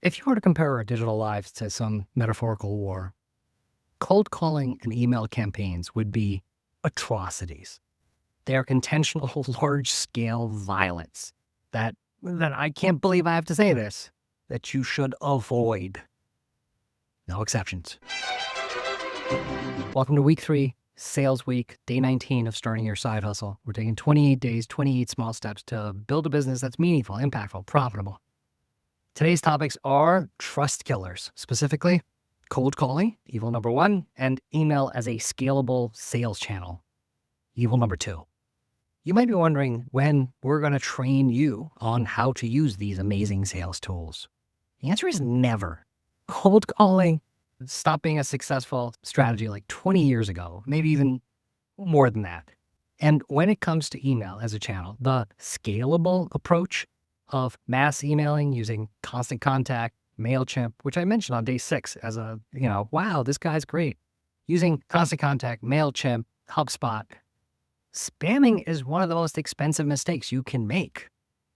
If you were to compare our digital lives to some metaphorical war, cold calling and email campaigns would be atrocities. They are intentional, large-scale violence that I can't believe I have to say this, that you should avoid. No exceptions. Welcome to week 3, sales week, day 19 of starting your side hustle. We're taking 28 days, 28 small steps to build a business that's meaningful, impactful, profitable. Today's topics are trust killers, specifically cold calling, evil number 1, and email as a scalable sales channel, evil number 2. You might be wondering when we're going to train you on how to use these amazing sales tools. The answer is never. Cold calling stopped being a successful strategy like 20 years ago, maybe even more than that. And when it comes to email as a channel, the scalable approach of mass emailing using Constant Contact, MailChimp, which I mentioned on day 6 as a, wow, this guy's great. Using Constant Contact, MailChimp, HubSpot, spamming is one of the most expensive mistakes you can make.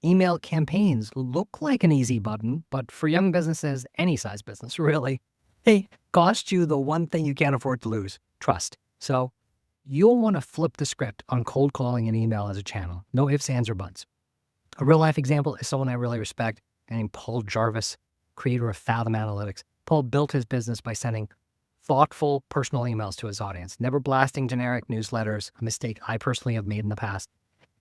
Email campaigns look like an easy button, but for young businesses, any size business really, they cost you the one thing you can't afford to lose, trust. So you'll want to flip the script on cold calling and email as a channel. No ifs, ands, or buts. A real-life example is someone I really respect, named Paul Jarvis, creator of Fathom Analytics. Paul built his business by sending thoughtful, personal emails to his audience, never blasting generic newsletters, a mistake I personally have made in the past.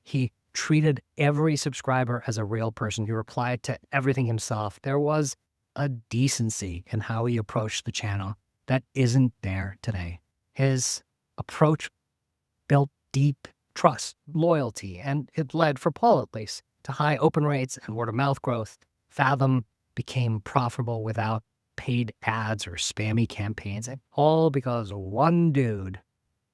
He treated every subscriber as a real person. He replied to everything himself. There was a decency in how he approached the channel that isn't there today. His approach built deep trust, loyalty, and it led, for Paul at least, to high open rates and word-of-mouth growth. Fathom became profitable without paid ads or spammy campaigns, and all because one dude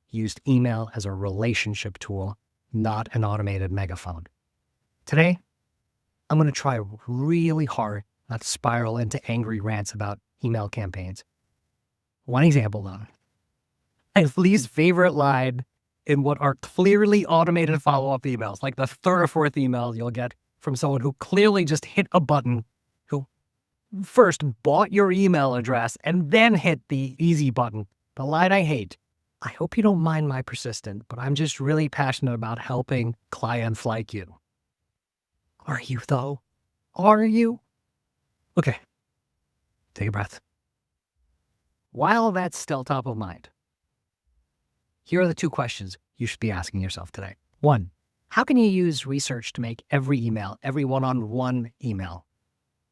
used email as a relationship tool, not an automated megaphone. Today, I'm going to try really hard not to spiral into angry rants about email campaigns. One example, though. My least favorite line in what are clearly automated follow-up emails, like the 3rd or 4th email you'll get from someone who clearly just hit a button, who first bought your email address and then hit the easy button. The line I hate. I hope you don't mind my persistence, but I'm just really passionate about helping clients like you. Are you, though? Are you? Okay, take a breath. While that's still top of mind, here are the 2 questions you should be asking yourself today. 1, how can you use research to make every email, every one-on-one email,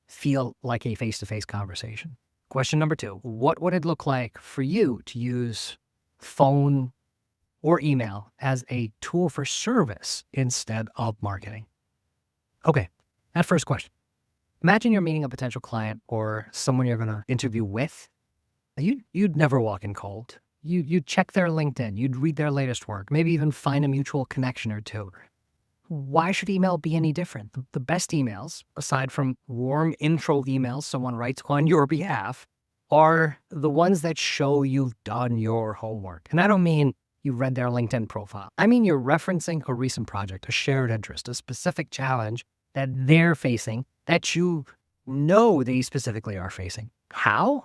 feel like a face-to-face conversation? Question number 2, what would it look like for you to use phone or email as a tool for service instead of marketing? Okay, that first question. Imagine you're meeting a potential client or someone you're going to interview with. You'd never walk in cold. You'd check their LinkedIn, you'd read their latest work, maybe even find a mutual connection or 2. Why should email be any different? The best emails, aside from warm intro emails someone writes on your behalf, are the ones that show you've done your homework. And I don't mean you read their LinkedIn profile. I mean you're referencing a recent project, a shared interest, a specific challenge that they're facing that you know they specifically are facing. How?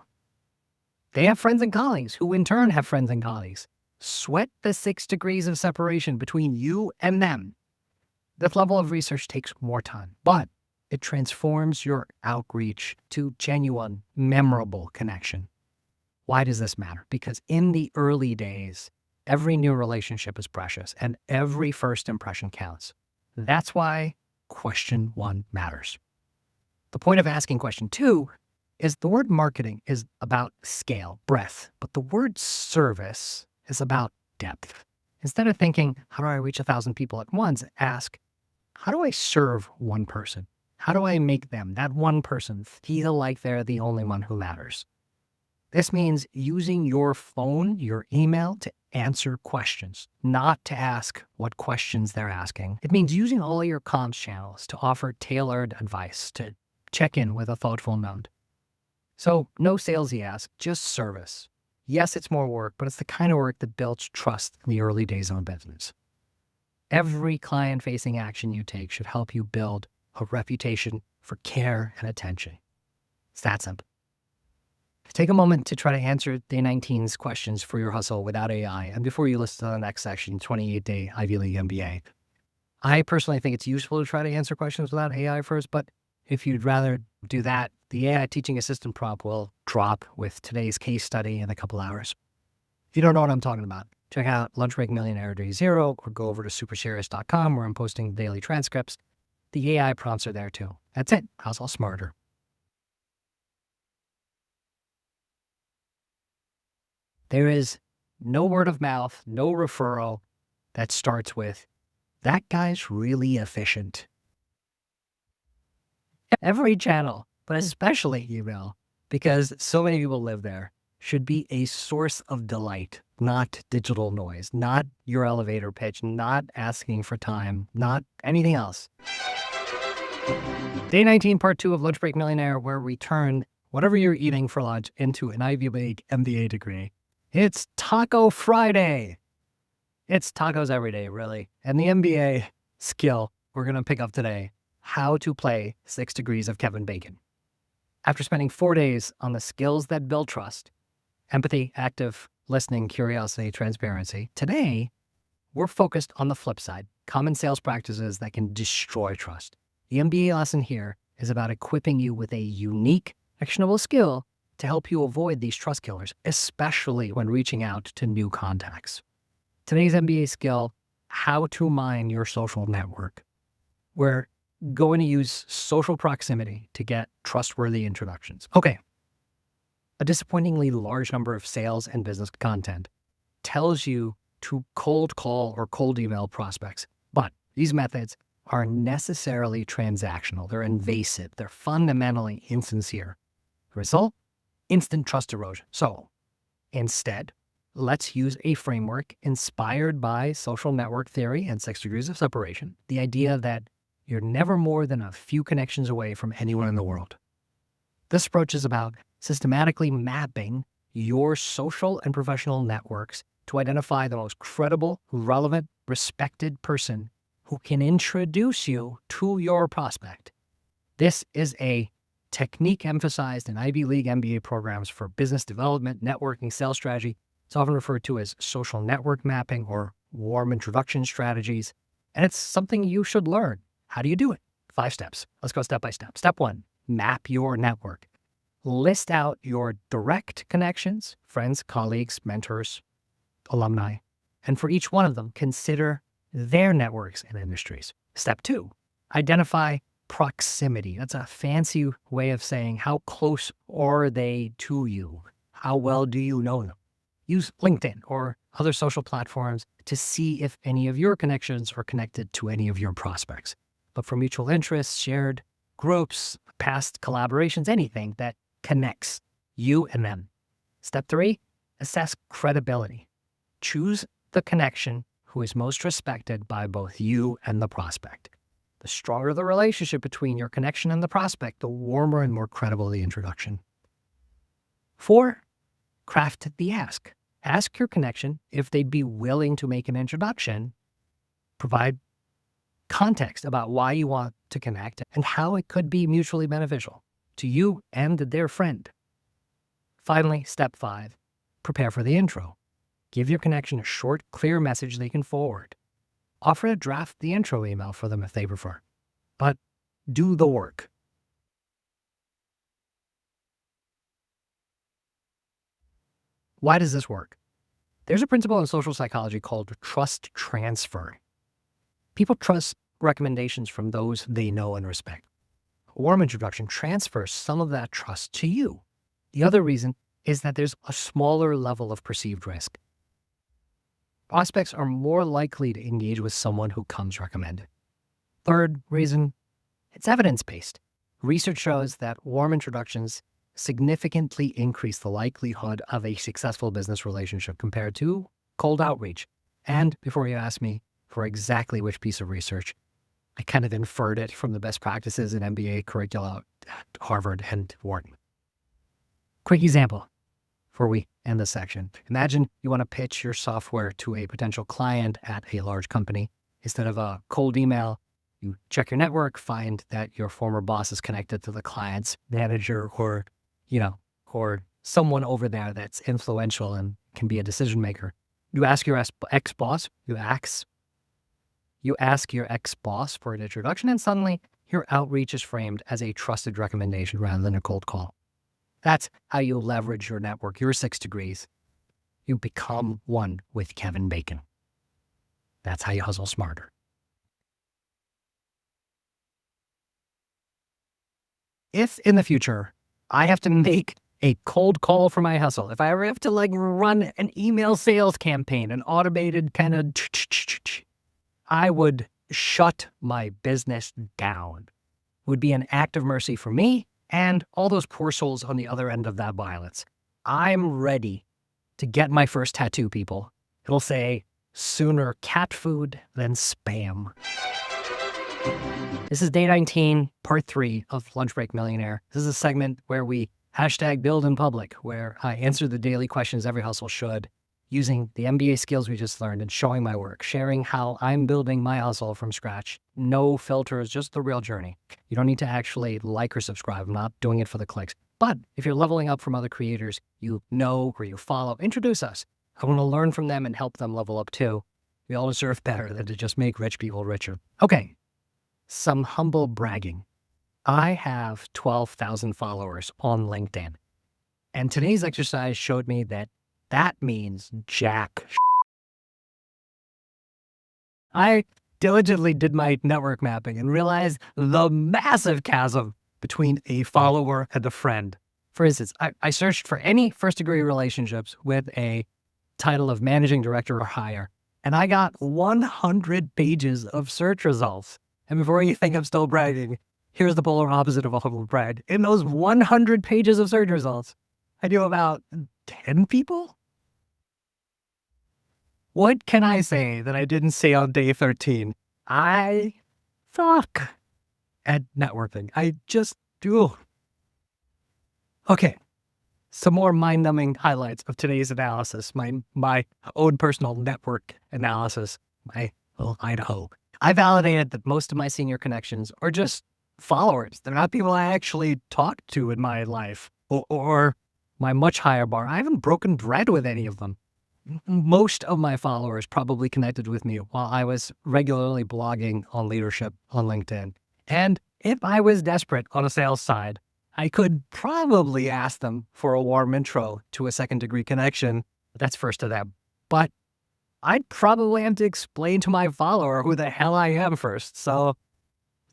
They have friends and colleagues who in turn have friends and colleagues. Sweat the 6 degrees of separation between you and them. This level of research takes more time, but it transforms your outreach to genuine, memorable connection. Why does this matter? Because in the early days, every new relationship is precious and every first impression counts. That's why question 1 matters. The point of asking question 2 is the word marketing is about scale, breadth, but the word service is about depth. Instead of thinking, how do I reach 1,000 people at once, ask, how do I serve one person? How do I make them, that one person, feel like they're the only one who matters? This means using your phone, your email to answer questions, not to ask what questions they're asking. It means using all your comms channels to offer tailored advice, to check in with a thoughtful note. So no salesy ask, just service. Yes, it's more work, but it's the kind of work that builds trust in the early days of a business. Every client-facing action you take should help you build a reputation for care and attention. It's that simple. Take a moment to try to answer day 19's questions for your hustle without AI. And before you listen to the next section, 28-day Ivy League MBA. I personally think it's useful to try to answer questions without AI first, but if you'd rather do that, the AI teaching assistant prompt will drop with today's case study in a couple hours. If you don't know what I'm talking about, check out Lunch Break Millionaire Day Zero or go over to superserious.com where I'm posting daily transcripts. The AI prompts are there too. That's it. How's all smarter? There is no word of mouth, no referral that starts with, that guy's really efficient. Every channel, but especially email, because so many people live there, should be a source of delight, not digital noise, not your elevator pitch, not asking for time, not anything else. Day 19, part 2 of Lunch Break Millionaire, where we turn whatever you're eating for lunch into an Ivy League MBA degree. It's Taco Friday. It's tacos every day, really. And the MBA skill we're going to pick up today, how to play 6 degrees of Kevin Bacon. After spending 4 days on the skills that build trust, empathy, active listening, curiosity, transparency, today we're focused on the flip side, common sales practices that can destroy trust. The MBA lesson here is about equipping you with a unique, actionable skill to help you avoid these trust killers, especially when reaching out to new contacts. Today's MBA skill, how to mine your social network. We're going to use social proximity to get trustworthy introductions. Okay, a disappointingly large number of sales and business content tells you to cold call or cold email prospects, but these methods are necessarily transactional. They're invasive. They're fundamentally insincere. The result? Instant trust erosion. So instead, let's use a framework inspired by social network theory and 6 degrees of separation. The idea that you're never more than a few connections away from anyone in the world. This approach is about systematically mapping your social and professional networks to identify the most credible, relevant, respected person who can introduce you to your prospect. This is a technique emphasized in Ivy League MBA programs for business development, networking, sales strategy. It's often referred to as social network mapping or warm introduction strategies. And it's something you should learn. How do you do it? 5 steps. Let's go step by step. Step 1, map your network. List out your direct connections, friends, colleagues, mentors, alumni. And for each one of them, consider their networks and industries. Step 2, identify proximity. That's a fancy way of saying how close are they to you? How well do you know them? Use LinkedIn or other social platforms to see if any of your connections are connected to any of your prospects. Look for mutual interests, shared groups, past collaborations, anything that connects you and them. Step 3, assess credibility. Choose the connection who is most respected by both you and the prospect. The stronger the relationship between your connection and the prospect, the warmer and more credible the introduction. 4, craft the ask. Ask your connection if they'd be willing to make an introduction. Provide context about why you want to connect and how it could be mutually beneficial to you and their friend. Finally, step 5, prepare for the intro. Give your connection a short, clear message they can forward. Offer to draft the intro email for them if they prefer. But do the work. Why does this work? There's a principle in social psychology called trust transfer. People trust recommendations from those they know and respect. A warm introduction transfers some of that trust to you. The other reason is that there's a smaller level of perceived risk. Prospects are more likely to engage with someone who comes recommended. Third reason, it's evidence-based. Research shows that warm introductions significantly increase the likelihood of a successful business relationship compared to cold outreach. And before you ask me for exactly which piece of research, I kind of inferred it from the best practices in MBA curricula at Harvard and Wharton. Quick example before we end this section. Imagine you want to pitch your software to a potential client at a large company. Instead of a cold email, You check your network, find that your former boss is connected to the client's manager or, or someone over there that's influential and can be a decision maker. You ask your ex-boss, you ask your ex-boss for an introduction, and suddenly your outreach is framed as a trusted recommendation rather than a cold call. That's how you leverage your network, your 6 degrees. You become one with Kevin Bacon. That's how you hustle smarter. If in the future I have to make a cold call for my hustle, if I ever have to run an email sales campaign, an automated kind of, I would shut my business down. It would be an act of mercy for me and all those poor souls on the other end of that violence. I'm ready to get my first tattoo, people. It'll say, sooner cat food than spam. This is day 19, part 3 of Lunch Break Millionaire. This is a segment where we #build in public, where I answer the daily questions every hustle should, using the MBA skills we just learned and showing my work, sharing how I'm building my hustle from scratch. No filters, just the real journey. You don't need to actually like or subscribe. I'm not doing it for the clicks. But if you're leveling up from other creators you know or you follow, introduce us. I want to learn from them and help them level up too. We all deserve better than to just make rich people richer. Okay, some humble bragging. I have 12,000 followers on LinkedIn. And today's exercise showed me that means jack. I diligently did my network mapping and realized the massive chasm between a follower and a friend. For instance, I searched for any first-degree relationships with a title of managing director or higher, and I got 100 pages of search results. And before you think I'm still bragging, here's the polar opposite of a humble brag. In those 100 pages of search results, I knew about 10 people? What can I say that I didn't say on day 13? I suck at networking. I just do. Okay, some more mind-numbing highlights of today's analysis, my own personal network analysis, my little Idaho. I validated that most of my senior connections are just followers. They're not people I actually talk to in my life or my much higher bar. I haven't broken bread with any of them. Most of my followers probably connected with me while I was regularly blogging on leadership on LinkedIn. And if I was desperate on a sales side, I could probably ask them for a warm intro to a second-degree connection. That's first to them. But I'd probably have to explain to my follower who the hell I am first. So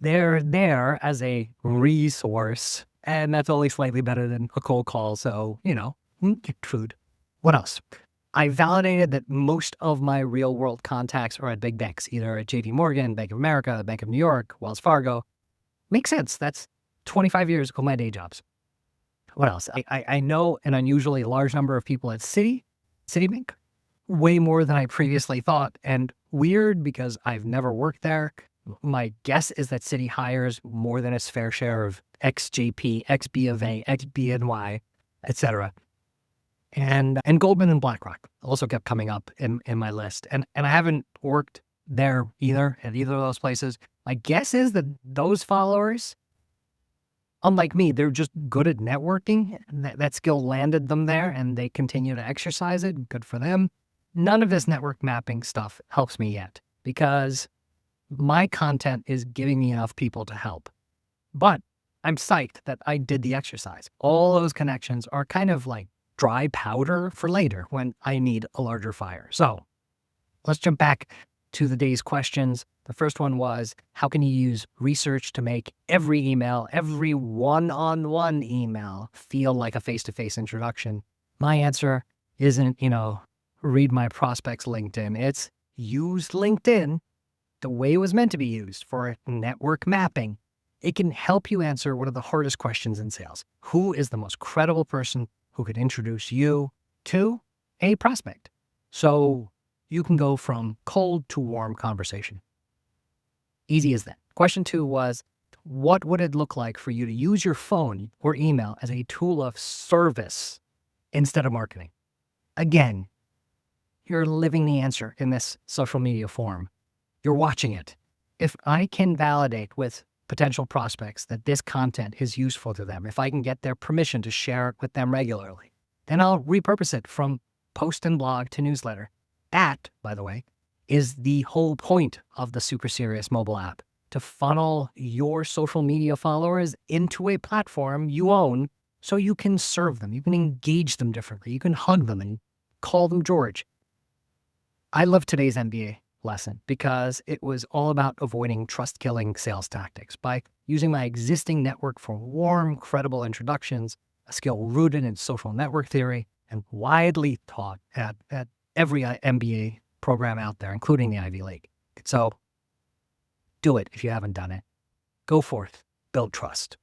they're there as a resource, and that's only slightly better than a cold call. So, food. What else? I validated that most of my real-world contacts are at big banks, either at JP Morgan, Bank of America, Bank of New York, Wells Fargo. Makes sense. That's 25 years of my day jobs. What else? I know an unusually large number of people at Citibank, way more than I previously thought. And weird because I've never worked there. My guess is that Citi hires more than its fair share of ex-JP, ex-B of A, ex-BNY, etc. And Goldman and BlackRock also kept coming up in my list. And I haven't worked there either, at either of those places. My guess is that those followers, unlike me, they're just good at networking. That skill landed them there and they continue to exercise it. Good for them. None of this network mapping stuff helps me yet because my content is giving me enough people to help. But I'm psyched that I did the exercise. All those connections are kind of like dry powder for later when I need a larger fire. So let's jump back to the day's questions. The first one was, how can you use research to make every email, every one-on-one email feel like a face-to-face introduction? My answer isn't, read my prospect's LinkedIn. It's use LinkedIn the way it was meant to be used for network mapping. It can help you answer one of the hardest questions in sales. Who is the most credible person who could introduce you to a prospect? So you can go from cold to warm conversation. Easy as that. Question 2 was, what would it look like for you to use your phone or email as a tool of service instead of marketing? Again, you're living the answer in this social media form. You're watching it. if I can validate with potential prospects that this content is useful to them, if I can get their permission to share it with them regularly, then I'll repurpose it from post and blog to newsletter. That, by the way, is the whole point of the Super Serious mobile app, to funnel your social media followers into a platform you own so you can serve them, you can engage them differently, you can hug them and call them George. I love today's MBA lesson because it was all about avoiding trust-killing sales tactics by using my existing network for warm, credible introductions, a skill rooted in social network theory and widely taught at every MBA program out there, including the Ivy League. So do it if you haven't done it. Go forth, build trust.